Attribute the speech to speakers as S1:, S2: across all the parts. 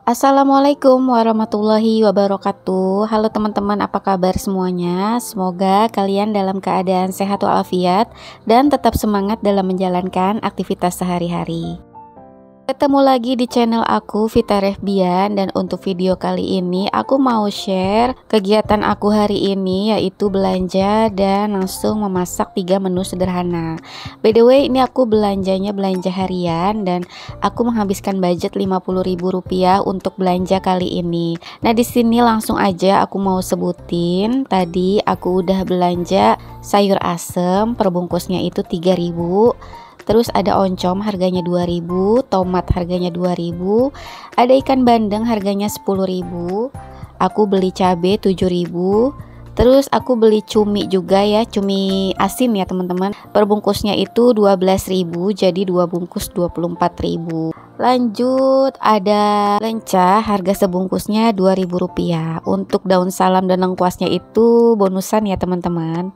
S1: Assalamualaikum warahmatullahi wabarakatuh. Halo teman-teman, apa kabar semuanya? Semoga kalian dalam keadaan sehat walafiat dan tetap semangat dalam menjalankan aktivitas sehari-hari. Ketemu lagi di channel aku, Vita Rehbian, dan untuk video kali ini aku mau share kegiatan aku hari ini, yaitu belanja dan langsung memasak 3 menu sederhana. By the way, ini aku belanjanya belanja harian dan aku menghabiskan budget Rp50.000 untuk belanja kali ini. Nah, di sini langsung aja aku mau sebutin. Tadi aku udah belanja sayur asem, perbungkusnya itu 3.000. Terus ada oncom harganya 2.000, tomat harganya 2.000, ada ikan bandeng harganya 10.000. Aku beli cabai 7.000. Terus aku beli cumi juga ya, cumi asin ya teman-teman. Perbungkusnya itu 12.000, jadi 2 bungkus 24.000. Lanjut ada lenca, harga sebungkusnya Rp2.000. Untuk daun salam dan lengkuasnya itu bonusan ya teman-teman.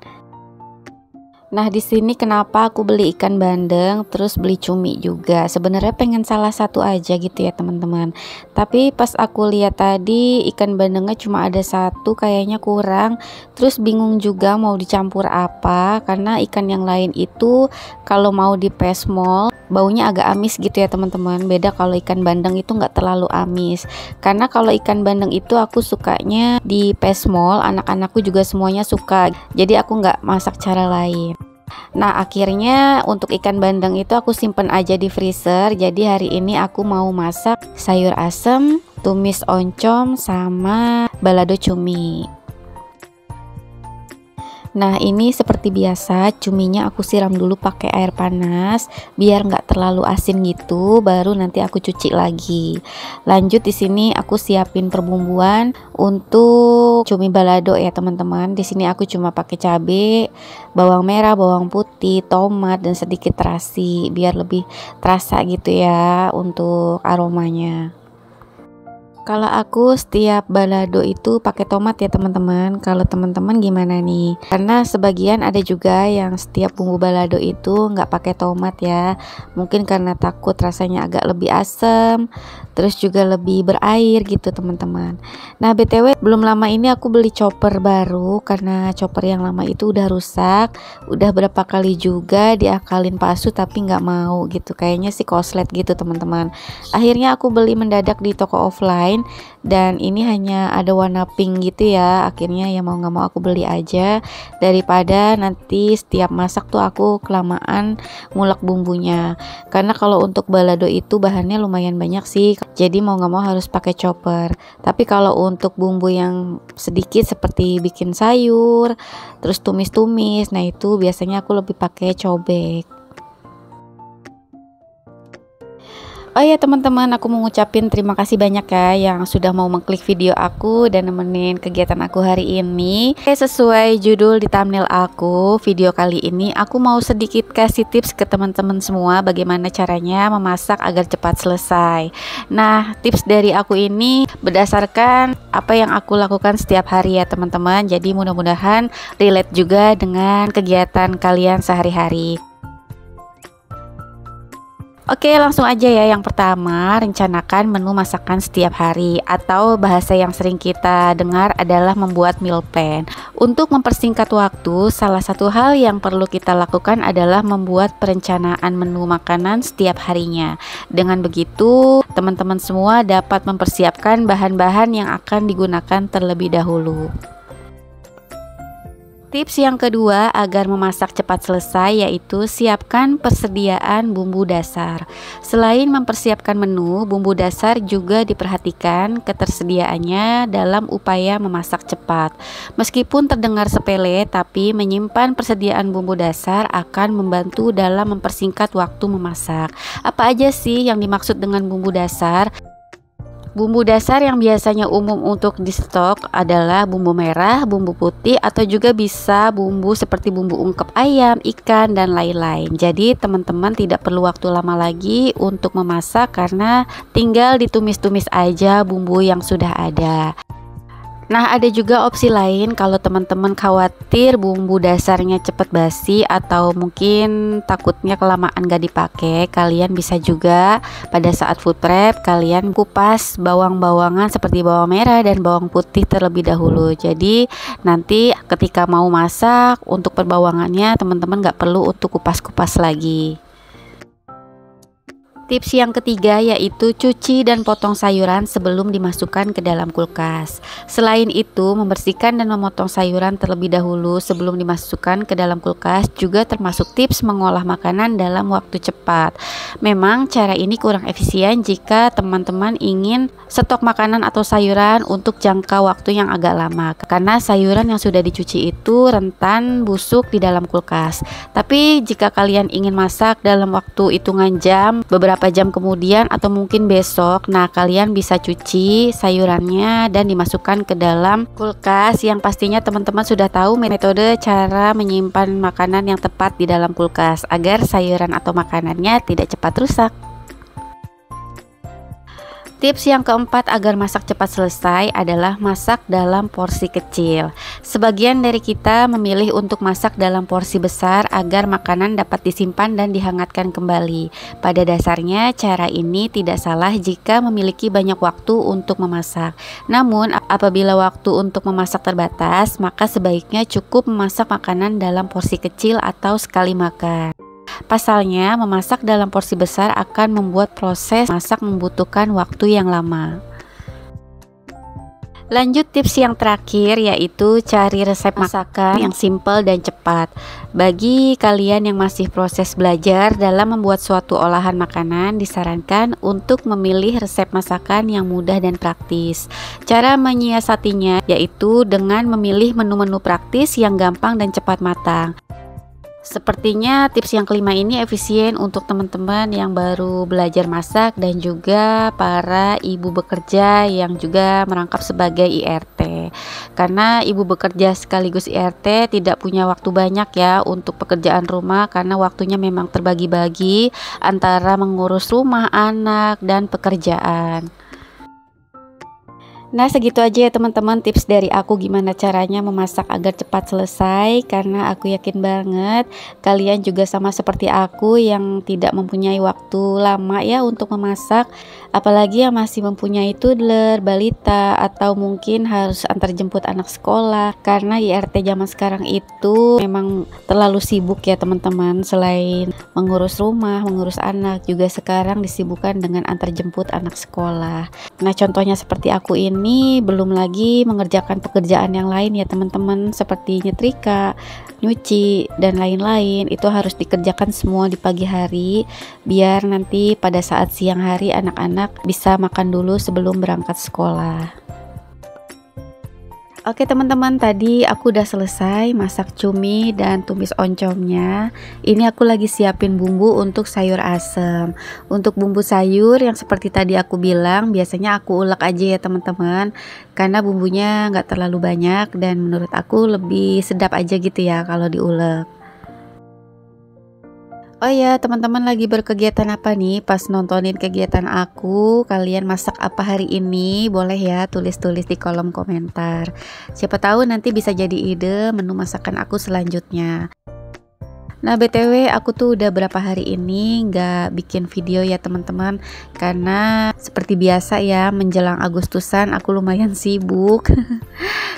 S1: Nah, di sini kenapa aku beli ikan bandeng terus beli cumi juga? Sebenarnya pengen salah satu aja gitu ya teman-teman. Tapi pas aku lihat tadi ikan bandengnya cuma ada satu, kayaknya kurang. Terus bingung juga mau dicampur apa, karena ikan yang lain itu kalau mau di pesmol baunya agak amis gitu ya teman-teman. Beda kalau ikan bandeng itu nggak terlalu amis. Karena kalau ikan bandeng itu aku sukanya di pesmol, anak-anakku juga semuanya suka. Jadi aku nggak masak cara lain. Nah, akhirnya untuk ikan bandeng itu aku simpen aja di freezer. Jadi hari ini aku mau masak sayur asem, tumis oncom, sama balado cumi. Nah, ini seperti biasa cuminya aku siram dulu pakai air panas biar nggak terlalu asin gitu, baru nanti aku cuci lagi. Lanjut di sini aku siapin perbumbuan untuk cumi balado ya teman-teman. Di sini aku cuma pakai cabai, bawang merah, bawang putih, tomat, dan sedikit terasi biar lebih terasa gitu ya untuk aromanya. Kalau aku setiap balado itu pakai tomat ya teman-teman. Kalau teman-teman gimana nih? Karena sebagian ada juga yang setiap bumbu balado itu nggak pakai tomat ya. Mungkin karena takut rasanya agak lebih asam, terus juga lebih berair gitu teman-teman. Nah, BTW belum lama ini aku beli chopper baru karena chopper yang lama itu udah rusak. Udah berapa kali juga diakalin pasu tapi nggak mau gitu. Kayaknya sih koslet gitu teman-teman. Akhirnya aku beli mendadak di toko offline. Dan ini hanya ada warna pink gitu ya. Akhirnya ya mau nggak mau aku beli aja, daripada nanti setiap masak tuh aku kelamaan ngulek bumbunya. Karena kalau untuk balado itu bahannya lumayan banyak sih, jadi mau nggak mau harus pakai chopper. Tapi kalau untuk bumbu yang sedikit seperti bikin sayur terus tumis-tumis, nah itu biasanya aku lebih pakai cobek. Oh ya teman-teman, aku mau ngucapin terima kasih banyak ya yang sudah mau mengklik video aku dan nemenin kegiatan aku hari ini. Sesuai judul di thumbnail aku, video kali ini aku mau sedikit kasih tips ke teman-teman semua bagaimana caranya memasak agar cepat selesai. Nah, tips dari aku ini berdasarkan apa yang aku lakukan setiap hari ya teman-teman. Jadi mudah-mudahan relate juga dengan kegiatan kalian sehari-hari. Oke, langsung aja ya. Yang pertama, rencanakan menu masakan setiap hari, atau bahasa yang sering kita dengar adalah membuat meal plan. Untuk mempersingkat waktu, salah satu hal yang perlu kita lakukan adalah membuat perencanaan menu makanan setiap harinya. Dengan begitu, teman-teman semua dapat mempersiapkan bahan-bahan yang akan digunakan terlebih dahulu. Tips yang kedua agar memasak cepat selesai yaitu siapkan persediaan bumbu dasar. Selain mempersiapkan menu, bumbu dasar juga diperhatikan ketersediaannya dalam upaya memasak cepat. Meskipun terdengar sepele, tapi menyimpan persediaan bumbu dasar akan membantu dalam mempersingkat waktu memasak. Apa aja sih yang dimaksud dengan bumbu dasar? Bumbu dasar yang biasanya umum untuk di stok adalah bumbu merah, bumbu putih, atau juga bisa bumbu seperti bumbu ungkep ayam, ikan, dan lain-lain. Jadi teman-teman tidak perlu waktu lama lagi untuk memasak karena tinggal ditumis-tumis aja bumbu yang sudah ada. Nah, ada juga opsi lain kalau teman-teman khawatir bumbu dasarnya cepet basi atau mungkin takutnya kelamaan gak dipakai, kalian bisa juga pada saat food prep kalian kupas bawang-bawangan seperti bawang merah dan bawang putih terlebih dahulu. Jadi nanti ketika mau masak untuk perbawangannya teman-teman gak perlu untuk kupas-kupas lagi. Tips yang ketiga yaitu cuci dan potong sayuran sebelum dimasukkan ke dalam kulkas. Selain itu, membersihkan dan memotong sayuran terlebih dahulu sebelum dimasukkan ke dalam kulkas juga termasuk tips mengolah makanan dalam waktu cepat. Memang cara ini kurang efisien jika teman-teman ingin stok makanan atau sayuran untuk jangka waktu yang agak lama, karena sayuran yang sudah dicuci itu rentan busuk di dalam kulkas. Tapi jika kalian ingin masak dalam waktu hitungan jam, beberapa jam kemudian atau mungkin besok, nah kalian bisa cuci sayurannya dan dimasukkan ke dalam kulkas, yang pastinya teman-teman sudah tahu metode cara menyimpan makanan yang tepat di dalam kulkas agar sayuran atau makanannya tidak cepat rusak. Tips yang keempat agar masak cepat selesai adalah masak dalam porsi kecil. Sebagian dari kita memilih untuk masak dalam porsi besar agar makanan dapat disimpan dan dihangatkan kembali. Pada dasarnya cara ini tidak salah jika memiliki banyak waktu untuk memasak. Namun apabila waktu untuk memasak terbatas, maka sebaiknya cukup memasak makanan dalam porsi kecil atau sekali makan. Pasalnya, memasak dalam porsi besar akan membuat proses masak membutuhkan waktu yang lama. Lanjut tips yang terakhir yaitu cari resep masakan yang simple dan cepat. Bagi kalian yang masih proses belajar dalam membuat suatu olahan makanan, disarankan untuk memilih resep masakan yang mudah dan praktis. Cara menyiasatinya yaitu dengan memilih menu-menu praktis yang gampang dan cepat matang. Sepertinya tips yang kelima ini efisien untuk teman-teman yang baru belajar masak dan juga para ibu bekerja yang juga merangkap sebagai IRT. Karena ibu bekerja sekaligus IRT tidak punya waktu banyak ya untuk pekerjaan rumah, karena waktunya memang terbagi-bagi antara mengurus rumah, anak, dan pekerjaan. Nah, segitu aja ya teman-teman tips dari aku gimana caranya memasak agar cepat selesai, karena aku yakin banget kalian juga sama seperti aku yang tidak mempunyai waktu lama ya untuk memasak, apalagi yang masih mempunyai toddler, balita, atau mungkin harus antar jemput anak sekolah, karena IRT zaman sekarang itu memang terlalu sibuk ya teman-teman. Selain mengurus rumah, mengurus anak, juga sekarang disibukkan dengan antar jemput anak sekolah. Nah, contohnya seperti aku ini, belum lagi mengerjakan pekerjaan yang lain ya teman-teman, seperti nyetrika, nyuci, dan lain-lain. Itu harus dikerjakan semua di pagi hari, biar nanti pada saat siang hari anak-anak bisa makan dulu sebelum berangkat sekolah. Oke teman-teman, tadi aku udah selesai masak cumi dan tumis oncomnya. Ini aku lagi siapin bumbu untuk sayur asem. Untuk bumbu sayur yang seperti tadi aku bilang, biasanya aku ulek aja ya teman-teman, karena bumbunya nggak terlalu banyak dan menurut aku lebih sedap aja gitu ya kalau diulek. Oh ya teman-teman, lagi berkegiatan apa nih pas nontonin kegiatan aku? Kalian masak apa hari ini? Boleh ya tulis-tulis di kolom komentar. Siapa tahu nanti bisa jadi ide menu masakan aku selanjutnya. Nah BTW aku tuh udah berapa hari ini nggak bikin video ya teman-teman, karena seperti biasa ya menjelang Agustusan aku lumayan sibuk.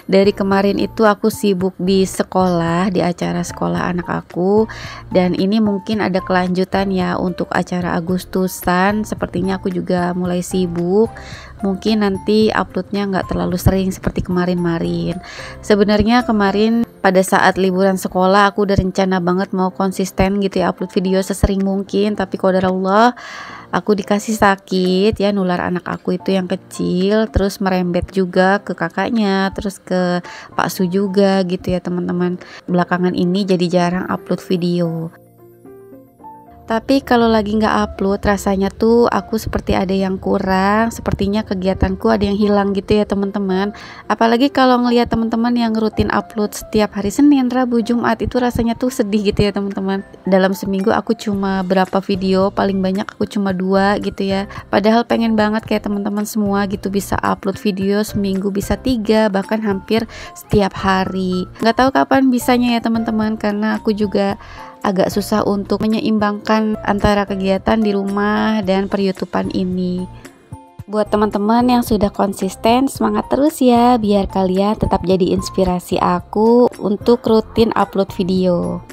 S1: Dari kemarin itu aku sibuk di sekolah, di acara sekolah anak aku, dan ini mungkin ada kelanjutan ya untuk acara Agustusan. Sepertinya aku juga mulai sibuk, mungkin nanti uploadnya nggak terlalu sering seperti kemarin-marin. Sebenarnya kemarin pada saat liburan sekolah aku udah rencana banget mau konsisten gitu ya upload video sesering mungkin, tapi qadarullah aku dikasih sakit ya, nular anak aku itu yang kecil, terus merembet juga ke kakaknya, terus ke Pak Su juga gitu ya teman-teman. Belakangan ini jadi jarang upload video. Tapi kalau lagi nggak upload, rasanya tuh aku seperti ada yang kurang, sepertinya kegiatanku ada yang hilang gitu ya teman-teman. Apalagi kalau ngelihat teman-teman yang rutin upload setiap hari Senin, Rabu, Jumat, itu rasanya tuh sedih gitu ya teman-teman. Dalam seminggu aku cuma berapa video, paling banyak aku cuma 2 gitu ya. Padahal pengen banget kayak teman-teman semua gitu bisa upload video seminggu bisa 3, bahkan hampir setiap hari. Nggak tahu kapan bisanya ya teman-teman, karena aku juga agak susah untuk menyeimbangkan antara kegiatan di rumah dan per-YouTubean ini. Buat teman-teman yang sudah konsisten, semangat terus ya, biar kalian tetap jadi inspirasi aku untuk rutin upload video.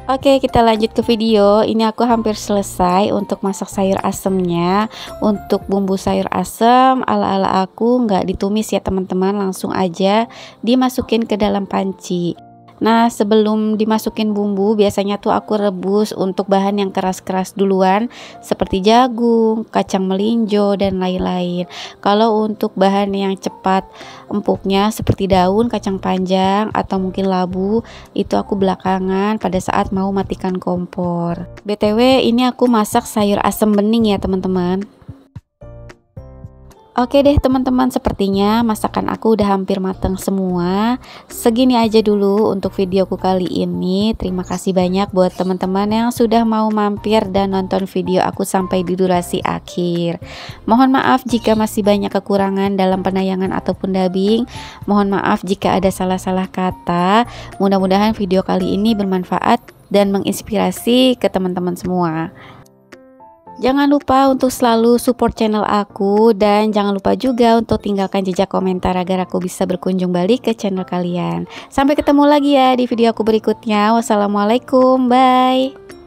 S1: Oke, kita lanjut ke video. Ini aku hampir selesai untuk masak sayur asemnya. Untuk bumbu sayur asem ala-ala aku nggak ditumis ya teman-teman, langsung aja dimasukin ke dalam panci. Nah, sebelum dimasukin bumbu, biasanya tuh aku rebus untuk bahan yang keras-keras duluan, seperti jagung, kacang melinjo, dan lain-lain. Kalau untuk bahan yang cepat empuknya, seperti daun, kacang panjang, atau mungkin labu, itu aku belakangan pada saat mau matikan kompor. BTW, ini aku masak sayur asem bening ya teman-teman. Oke deh teman-teman, sepertinya masakan aku udah hampir matang semua. Segini aja dulu untuk videoku kali ini. Terima kasih banyak buat teman-teman yang sudah mau mampir dan nonton video aku sampai di durasi akhir. Mohon maaf jika masih banyak kekurangan dalam penayangan ataupun dubbing. Mohon maaf jika ada salah-salah kata. Mudah-mudahan video kali ini bermanfaat dan menginspirasi ke teman-teman semua. Jangan lupa untuk selalu support channel aku, dan jangan lupa juga untuk tinggalkan jejak komentar agar aku bisa berkunjung balik ke channel kalian. Sampai ketemu lagi ya di video aku berikutnya. Wassalamualaikum, bye.